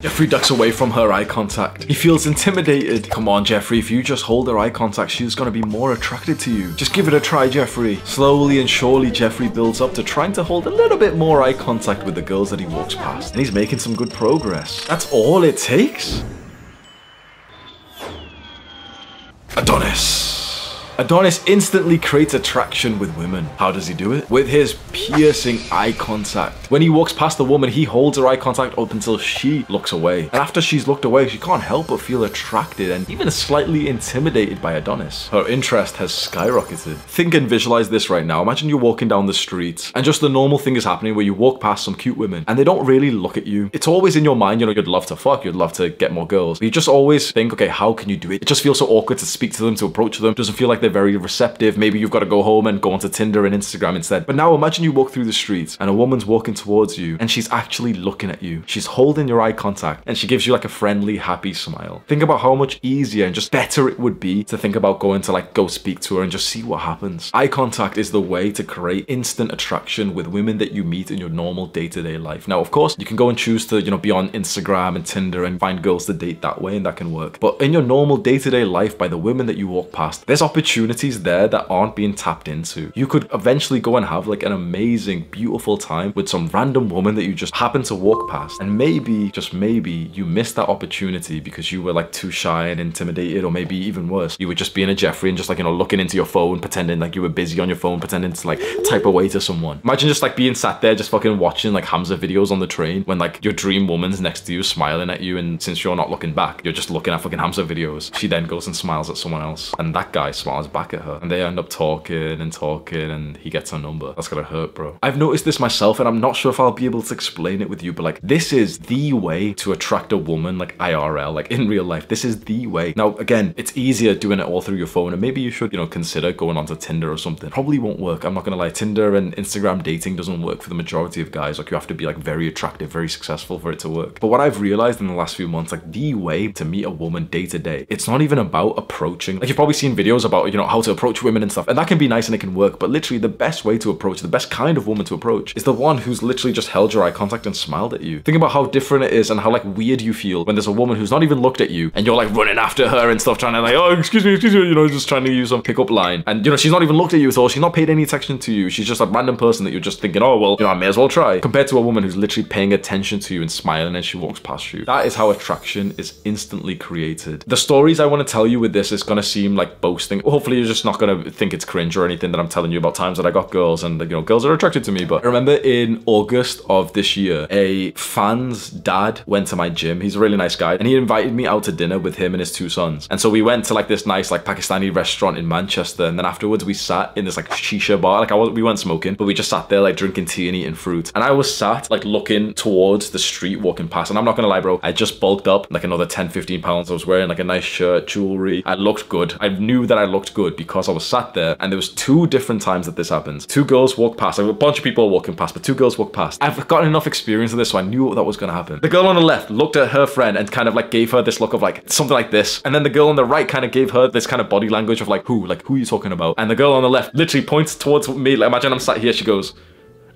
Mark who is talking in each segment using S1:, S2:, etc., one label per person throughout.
S1: Jeffrey ducks away from her eye contact. He feels intimidated. Come on, Jeffrey, if you just hold her eye contact, she's gonna be more attracted to you. Just give it a try, Jeffrey. Slowly and surely, Jeffrey builds up to trying to hold a little bit more eye contact with the girls that he walks past. And he's making some good progress. That's all it takes. Adonis. Adonis instantly creates attraction with women. How does he do it? With his piercing eye contact. When he walks past a woman, he holds her eye contact up until she looks away. And after she's looked away, she can't help but feel attracted and even slightly intimidated by Adonis. Her interest has skyrocketed. Think and visualize this right now. Imagine you're walking down the street and just the normal thing is happening where you walk past some cute women and they don't really look at you. It's always in your mind, you know, you'd love to fuck, you'd love to get more girls. But you just always think, okay, how can you do it? It just feels so awkward to speak to them, to approach them. It doesn't feel like they're very receptive. Maybe you've got to go home and go onto Tinder and Instagram instead. But now imagine you walk through the streets and a woman's walking towards you and she's actually looking at you. She's holding your eye contact and she gives you like a friendly, happy smile. Think about how much easier and just better it would be to think about going to like go speak to her and just see what happens. Eye contact is the way to create instant attraction with women that you meet in your normal day-to-day life. Now, of course, you can go and choose to, you know, be on Instagram and Tinder and find girls to date that way and that can work. But in your normal day-to-day life, by the women that you walk past, there's opportunities there that aren't being tapped into. You could eventually go and have like an amazing, beautiful time with some random woman that you just happen to walk past. And maybe, just maybe, you missed that opportunity because you were like too shy and intimidated, or maybe even worse, you were just being a Jeffrey and just like, you know, looking into your phone, pretending like you were busy on your phone, pretending to like type away to someone. Imagine just like being sat there just fucking watching like Hamza videos on the train when like your dream woman's next to you smiling at you, and since you're not looking back, you're just looking at fucking Hamza videos. She then goes and smiles at someone else and that guy smiles back at her and they end up talking and he gets her number. That's gonna hurt, bro. I've noticed this myself and I'm not sure if I'll be able to explain it with you, but like this is the way to attract a woman like IRL, like in real life. This is the way. Now again, it's easier doing it all through your phone and maybe you should, you know, consider going onto Tinder or something. Probably won't work, I'm not gonna lie. Tinder and Instagram dating doesn't work for the majority of guys. Like you have to be like very attractive, very successful for it to work. But what I've realized in the last few months, like the way to meet a woman day to day, it's not even about approaching. Like you've probably seen videos about, you know, how to approach women and stuff, and that can be nice and it can work, but literally the best way to approach, the best kind of woman to approach is the one who's literally just held your eye contact and smiled at you. Think about how different it is and how like weird you feel when there's a woman who's not even looked at you and you're like running after her and stuff, trying to like, oh, excuse me, you know, just trying to use some pickup line. And you know, she's not even looked at you at all. She's not paid any attention to you. She's just a random person that you're just thinking, oh, well, you know, I may as well try. Compared to a woman who's literally paying attention to you and smiling as she walks past you. That is how attraction is instantly created. The stories I want to tell you with this is gonna seem like boasting. Hopefully you're just not gonna think it's cringe or anything that I'm telling you about times that I got girls and, you know, girls are attracted to me. But I remember in August of this year, a fan's dad went to my gym. He's a really nice guy and he invited me out to dinner with him and his two sons. And so we went to like this nice like Pakistani restaurant in Manchester, and then afterwards we sat in this like shisha bar. Like we weren't smoking, but we just sat there like drinking tea and eating fruit. And I was sat like looking towards the street walking past, and I'm not gonna lie, bro, I just bulked up like another 10-15 pounds. I was wearing like a nice shirt, jewelry. I looked good. I knew that I looked good because I was sat there, and there was two different times that this happened. Two girls walked past. Like, a bunch of people walking past, but two girls walked past. I've gotten enough experience of this, so I knew that was gonna happen. The girl on the left looked at her friend and kind of like gave her this look of like something like this, and then the girl on the right kind of gave her this kind of body language of like who are you talking about? And the girl on the left literally points towards me. Like imagine I'm sat here, she goes,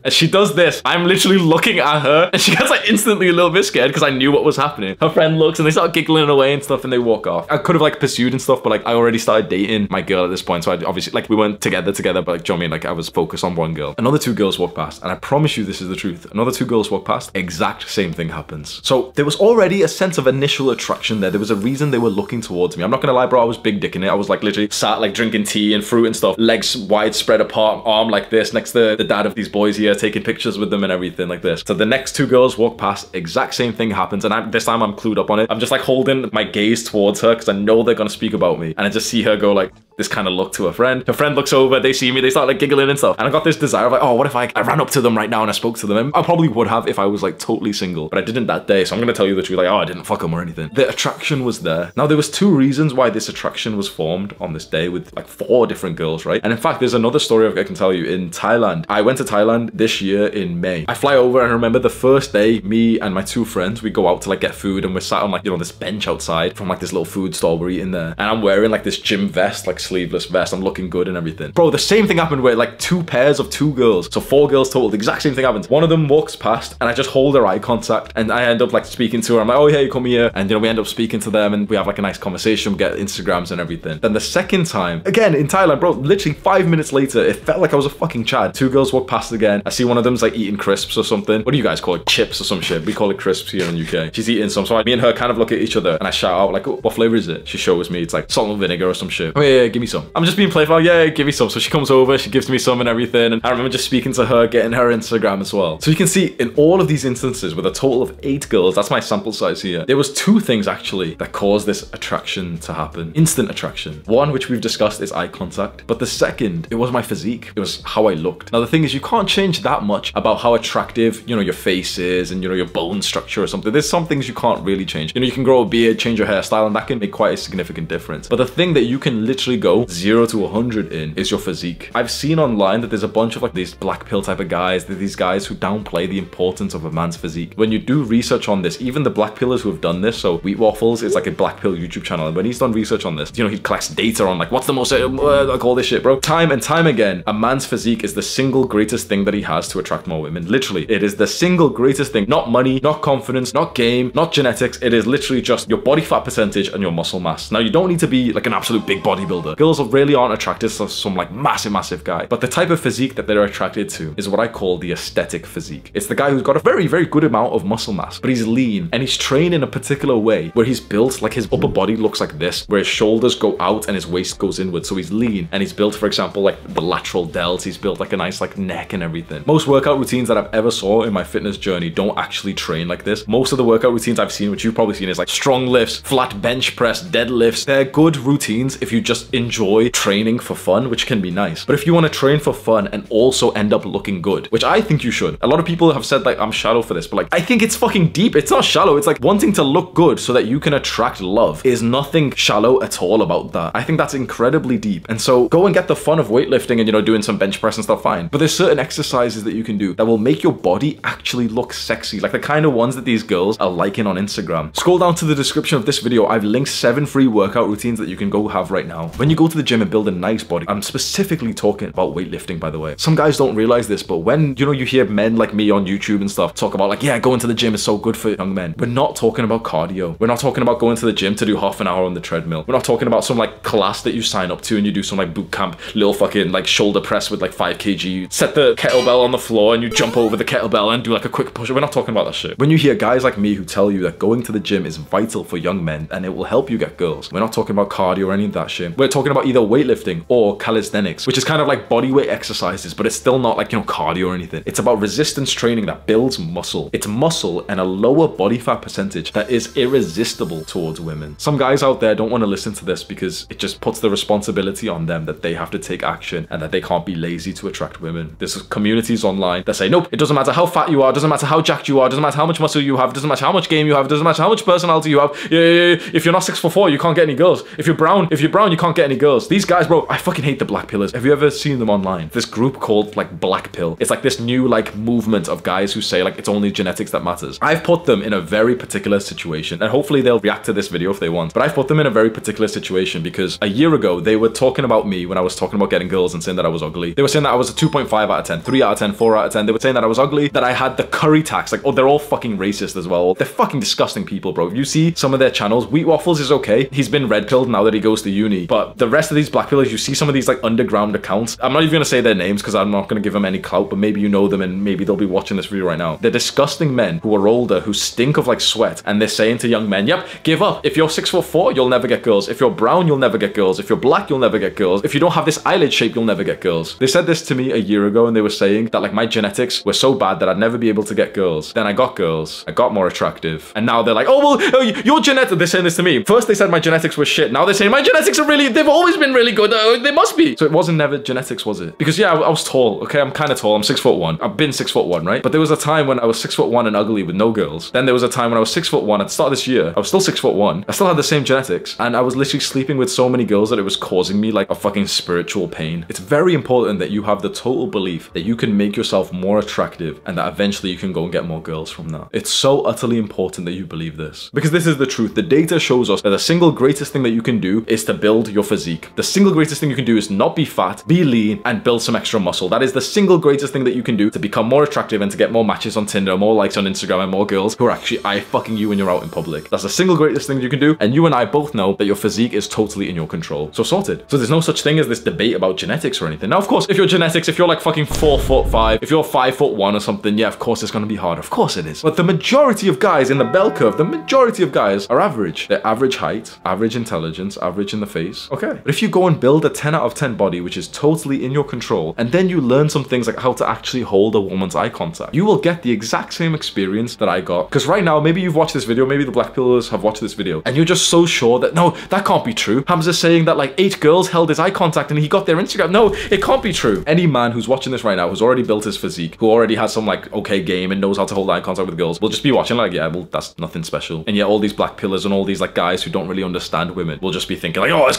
S1: and she does this. I'm literally looking at her and she gets like instantly a little bit scared because I knew what was happening. Her friend looks and they start giggling away and stuff and they walk off. I could have like pursued and stuff, but like I already started dating my girl at this point. So I obviously like we weren't together, but like, do you know what I mean? Like I was focused on one girl. Another two girls walked past, and I promise you this is the truth. Another two girls walked past, exact same thing happens. So there was already a sense of initial attraction there. There was a reason they were looking towards me. I'm not gonna lie, bro, I was big dicking it. I was like literally sat like drinking tea and fruit and stuff, legs wide spread apart, arm like this next to the dad of these boys here, taking pictures with them and everything like this. So the next two girls walk past, exact same thing happens, and this time I'm clued up on it. I'm just like holding my gaze towards her because I know they're gonna speak about me, and I just see her go like this kind of look to her friend. Her friend looks over, they see me, they start like giggling and stuff, and I got this desire of like, oh, what if I ran up to them right now and I spoke to them? And I probably would have if I was like totally single, but I didn't that day, so I'm gonna tell you the truth, like, oh, I didn't fuck them or anything. The attraction was there. Now there was two reasons why this attraction was formed on this day with like 4 different girls, right? And in fact, there's another story I can tell you in Thailand. I went to Thailand this year in May. I fly over and I remember the first day, me and my 2 friends, we go out to like get food, and we're sat on like, you know, this bench outside from like this little food stall we're eating there, and I'm wearing like this gym vest, like sleeveless vest. I'm looking good and everything. Bro, the same thing happened where like 2 pairs of 2 girls, so 4 girls total, the exact same thing happens. One of them walks past and I just hold her eye contact and I end up like speaking to her. I'm like, oh, hey, come here. And you know, we end up speaking to them and we have like a nice conversation, we get Instagrams and everything. Then the second time, again in Thailand, bro, literally 5 minutes later, it felt like I was a fucking Chad. 2 girls walk past again. I see one of them's like eating crisps or something. What do you guys call it? Chips or some shit. We call it crisps here in the UK. She's eating some. So me and her kind of look at each other and I shout out like, oh, what flavor is it? She shows me it's like salt and vinegar or some shit. Oh yeah, give me some. I'm just being playful. Yeah, give me some. So she comes over, she gives me some and everything. And I remember just speaking to her, getting her Instagram as well. So you can see in all of these instances with a total of 8 girls, that's my sample size here. There was 2 things actually that caused this attraction to happen. Instant attraction. One, which we've discussed, is eye contact. But the second, it was my physique. It was how I looked. Now the thing is, you can't change that much about how attractive, you know, your face is and, you know, your bone structure or something. There's some things you can't really change. You know, you can grow a beard, change your hairstyle, and that can make quite a significant difference. But the thing that you can literally go 0 to 100 in is your physique. I've seen online that there's a bunch of like these black pill type of guys, these guys who downplay the importance of a man's physique. When you do research on this, even the black pillers who have done this, so Wheat Waffles is like a black pill YouTube channel, and when he's done research on this, you know, he collects data on like what's the most like all this shit, bro. Time and time again, a man's physique is the single greatest thing that he has to attract more women. Literally, it is the single greatest thing. Not money, not confidence, not game, not genetics. It is literally just your body fat percentage and your muscle mass. Now, you don't need to be like an absolute big bodybuilder. Girls really aren't attracted to some like massive guy. But the type of physique that they're attracted to is what I call the aesthetic physique. It's the guy who's got a very good amount of muscle mass, but he's lean and he's trained in a particular way where he's built like his upper body looks like this, where his shoulders go out and his waist goes inward. So he's lean and he's built, for example, like the lateral delts. He's built like a nice like neck and everything. Most workout routines that I've ever saw in my fitness journey don't actually train like this. Most of the workout routines I've seen, which you've probably seen, is like strong lifts, flat bench press, deadlifts. They're good routines if you just enjoy training for fun, which can be nice. But if you want to train for fun and also end up looking good, which I think you should. A lot of people have said like I'm shallow for this, but like I think it's fucking deep. It's not shallow. It's like wanting to look good so that you can attract love is nothing shallow at all about that. I think that's incredibly deep. And so go and get the fun of weightlifting and, you know, doing some bench press and stuff, fine. But there's certain exercises that you can do that will make your body actually look sexy, like the kind of ones that these girls are liking on Instagram. Scroll down to the description of this video. I've linked 7 free workout routines that you can go have right now. When you go to the gym and build a nice body, I'm specifically talking about weightlifting, by the way. Some guys don't realize this, but when, you know, you hear men like me on YouTube and stuff talk about like, yeah, going to the gym is so good for young men. We're not talking about cardio. We're not talking about going to the gym to do half an hour on the treadmill. We're not talking about some like class that you sign up to and you do some like boot camp, little fucking like shoulder press with like 5 kg. You set the kettlebell on the floor and you jump over the kettlebell and do like a quick push. We're not talking about that shit. When you hear guys like me who tell you that going to the gym is vital for young men and it will help you get girls, we're not talking about cardio or any of that shit. We're talking about either weightlifting or calisthenics, which is kind of like bodyweight exercises, but it's still not like, you know, cardio or anything. It's about resistance training that builds muscle. It's muscle and a lower body fat percentage that is irresistible towards women. Some guys out there don't want to listen to this because it just puts the responsibility on them that they have to take action and that they can't be lazy to attract women. There's communities online that say, nope, it doesn't matter how fat you are, doesn't matter how jacked you are, doesn't matter how much muscle you have, doesn't matter how much game you have, doesn't matter how much personality you have. If you're not 6'4", you can't get any girls. If you're brown, you can't get any girls. These guys, bro, I fucking hate the black pillers. Have you ever seen them online? This group called like Black Pill. It's like this new like movement of guys who say like it's only genetics that matters. I've put them in a very particular situation and hopefully they'll react to this video if they want. But I've put them in a very particular situation because a year ago they were talking about me when I was talking about getting girls and saying that I was ugly. They were saying that I was a 2.5 out of 10, 3 out of 10, 4 out of 10. They were saying that I was ugly, that I had the curry tax. Like, oh, they're all fucking racist as well. They're fucking disgusting people, bro. If you see some of their channels, Wheat Waffles is okay. He's been red pilled now that he goes to uni. But the rest of these black pillers, you see some of these like underground accounts. I'm not even gonna say their names because I'm not gonna give them any clout, but maybe you know them and maybe they'll be watching this video right now. They're disgusting men who are older, who stink of like sweat, and they're saying to young men, yep, give up. If you're 6'4", you'll never get girls. If you're brown, you'll never get girls. If you're black, you'll never get girls. If you don't have this eyelid shape, you'll never get girls. They said this to me a year ago and they were saying that like my genetics were so bad that I'd never be able to get girls. Then I got girls. I got more attractive. And now they're like, oh, well, your genetics, they're saying this to me. First they said my genetics were shit. Now they're saying my genetics are really, they've always been really good. They must be. So it wasn't never genetics, was it? Because yeah, I was tall. Okay, I'm kind of tall. I'm 6'1". I've been 6'1", right? But there was a time when I was 6'1" and ugly with no girls. Then there was a time when I was 6'1" at the start of this year. I was still 6'1". I still had the same genetics. And I was literally sleeping with so many girls that it was causing me like a fucking spiritual pain. It's very important that you have the total belief that you can make yourself more attractive and that eventually you can go and get more girls from that. It's so utterly important that you believe this. Because this is the truth. The data shows us that the single greatest thing that you can do is to build your physique. physique. The single greatest thing you can do is not be fat, be lean, and build some extra muscle. That is the single greatest thing that you can do to become more attractive and to get more matches on Tinder, more likes on Instagram, and more girls who are actually eye-fucking you when you're out in public. That's the single greatest thing you can do, and you and I both know that your physique is totally in your control. So sorted. So there's no such thing as this debate about genetics or anything. Now, of course, if you're genetics, if you're like fucking 4'5", if you're 5'1" or something, yeah, of course it's gonna be hard. Of course it is. But the majority of guys in the bell curve, the majority of guys are average. They're average height, average intelligence, average in the face. Okay. But if you go and build a 10 out of 10 body, which is totally in your control, and then you learn some things like how to actually hold a woman's eye contact, you will get the exact same experience that I got. Because right now, maybe you've watched this video, maybe the Black Pillars have watched this video, and you're just so sure that, no, that can't be true. Hamza's saying that like 8 girls held his eye contact and he got their Instagram. No, it can't be true. Any man who's watching this right now, who's already built his physique, who already has some like okay game and knows how to hold eye contact with girls, will just be watching like, yeah, well, that's nothing special. And yet all these Black Pillars and all these like guys who don't really understand women will just be thinking like, oh, he's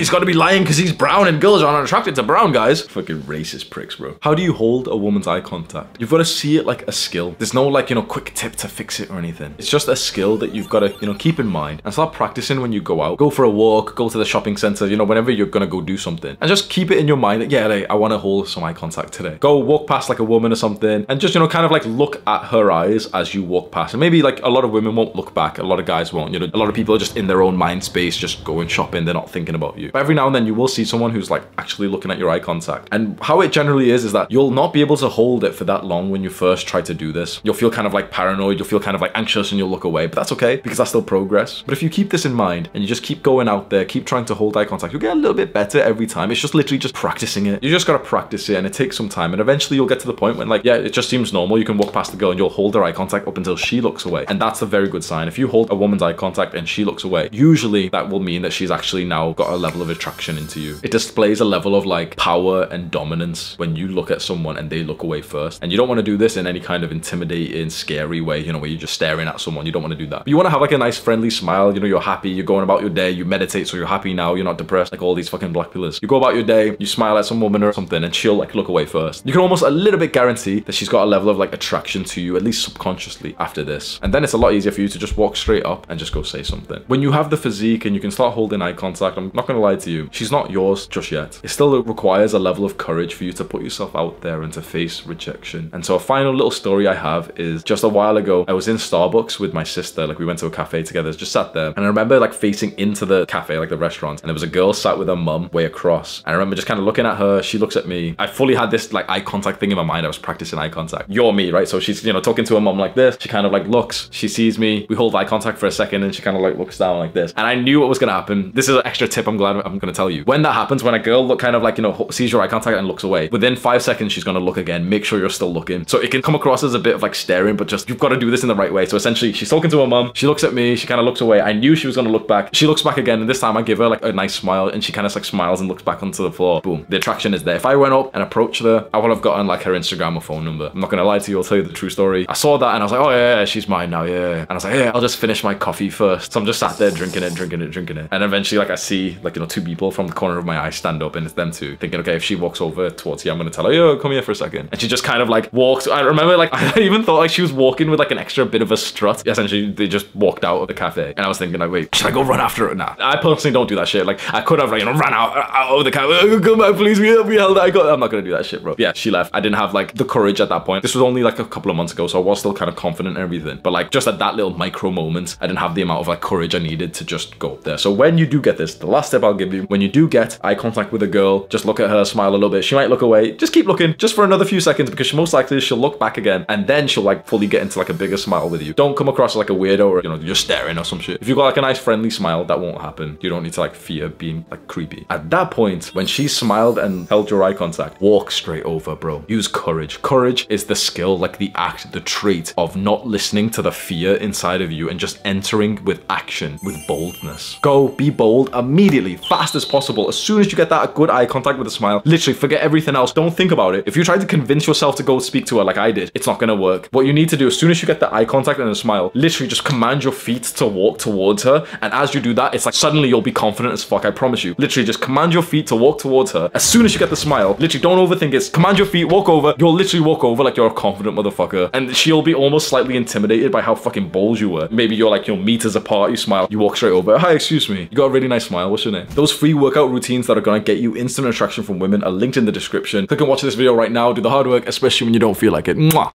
S1: gotta be lying because he's brown and girls are unattracted to brown guys. Fucking racist pricks, bro. How do you hold a woman's eye contact? You've got to see it like a skill. There's no like, you know, quick tip to fix it or anything. It's just a skill that you've got to, you know, keep in mind and start practicing when you go out. Go for a walk, go to the shopping center, you know, whenever you're gonna go do something. And just keep it in your mind that, yeah, like, I want to hold some eye contact today. Go walk past like a woman or something and just, you know, kind of like look at her eyes as you walk past. And maybe like a lot of women won't look back. A lot of guys won't, you know, a lot of people are just in their own mind space, just going shopping. They're not thinking about you. But every now and then you will see someone who's like actually looking at your eye contact. And how it generally is that you'll not be able to hold it for that long when you first try to do this. You'll feel kind of like paranoid, you'll feel kind of like anxious and you'll look away, but that's okay because that's still progress. But if you keep this in mind and you just keep going out there, keep trying to hold eye contact, you'll get a little bit better every time. It's just literally just practicing it. You just gotta practice it and it takes some time and eventually you'll get to the point when like, yeah, it just seems normal. You can walk past the girl and you'll hold her eye contact up until she looks away. And that's a very good sign. If you hold a woman's eye contact and she looks away, usually that will mean that she's actually now got a level of attraction into you. It displays a level of like power and dominance when you look at someone and they look away first. And you don't want to do this in any kind of intimidating, scary way, you know, where you're just staring at someone. You don't want to do that. But you want to have like a nice friendly smile, you know, you're happy, you're going about your day, you meditate so you're happy now, you're not depressed like all these fucking Black Pillars. You go about your day, you smile at some woman or something and she'll like look away first. You can almost a little bit guarantee that she's got a level of like attraction to you, at least subconsciously after this. And then it's a lot easier for you to just walk straight up and just go say something. When you have the physique and you can start holding eye contact, I'm not going to lie to you, she's not yours just yet. It still requires a level of courage for you to put yourself out there and to face rejection. And so a final little story I have is just a while ago, I was in Starbucks with my sister, like we went to a cafe together, just sat there. And I remember like facing into the cafe, like the restaurant, and there was a girl sat with her mum way across. And I remember just kind of looking at her, she looks at me. I fully had this like eye contact thing in my mind. I was practicing eye contact. You're me, right? So she's, you know, talking to her mum like this. She kind of like looks, she sees me, we hold eye contact for a second and she kind of like looks down like this. And I knew what was going to happen. This is an extra tip I'm glad I'm going to tell you. When that happens, when a girl look kind of like, you know, sees your eye contact and looks away, within 5 seconds, she's going to look again. Make sure you're still looking. So it can come across as a bit of like staring, but just, you've got to do this in the right way. So essentially she's talking to her mum. She looks at me. She kind of looks away. I knew she was going to look back. She looks back again. And this time I give her like a nice smile and she kind of like smiles and looks back onto the floor. Boom. The attraction is there. If I went up and approached her, I would have gotten like her Instagram or phone number. I'm not going to lie to you. I'll tell you the true story. I saw that and I was like, oh yeah, she's mine now. Yeah. And I was like, yeah, I'll just finish my coffee first. So I'm just sat there drinking it. And eventually like I see like, you know, 2 people from the corner of my eye stand up and it's them 2 thinking, okay, if she walks over towards you, I'm going to tell her, yo, come here for a second. And she just kind of like walks. I remember like, I even thought like she was walking with like an extra bit of a strut. Essentially, they just walked out of the cafe. And I was thinking like, wait, should I go run after her? Nah, I personally don't do that shit. Like I could have like, you know, ran out of the cafe. Come back, please. We held that. I'm not going to do that shit, bro. Yeah, she left. I didn't have like the courage at that point. This was only like a couple of months ago. So I was still kind of confident and everything. But like just at that little micro moment, I didn't have the amount of like courage I needed to just go up there. So when you do get this, the last tip I'll give you, when you do get eye contact with a girl, just look at her, smile a little bit. She might look away. Just keep looking just for another few seconds because most likely she'll look back again and then she'll like fully get into like a bigger smile with you. Don't come across like a weirdo or, you know, you're staring or some shit. If you've got like a nice friendly smile, that won't happen. You don't need to like fear being like creepy. At that point, when she smiled and held your eye contact, walk straight over, bro. Use courage. Courage is the skill, like the act, the trait of not listening to the fear inside of you and just entering with action, with boldness. Go, be bold immediately, fast as possible. As soon as you get that good eye contact with a smile, literally forget everything else. Don't think about it. If you try to convince yourself to go speak to her like I did, it's not gonna work. What you need to do, as soon as you get the eye contact and a smile, literally just command your feet to walk towards her. And as you do that, it's like suddenly you'll be confident as fuck, I promise you. Literally just command your feet to walk towards her. As soon as you get the smile, literally don't overthink it. Command your feet, walk over. You'll literally walk over like you're a confident motherfucker. And she'll be almost slightly intimidated by how fucking bold you were. Maybe you're like, you know, meters apart, you smile, you walk straight over. Hi, excuse me. You got a really nice smile. What's conditioning. Those free workout routines that are gonna get you instant attraction from women are linked in the description. Click and watch this video right now. Do the hard work, especially when you don't feel like it. Mwah.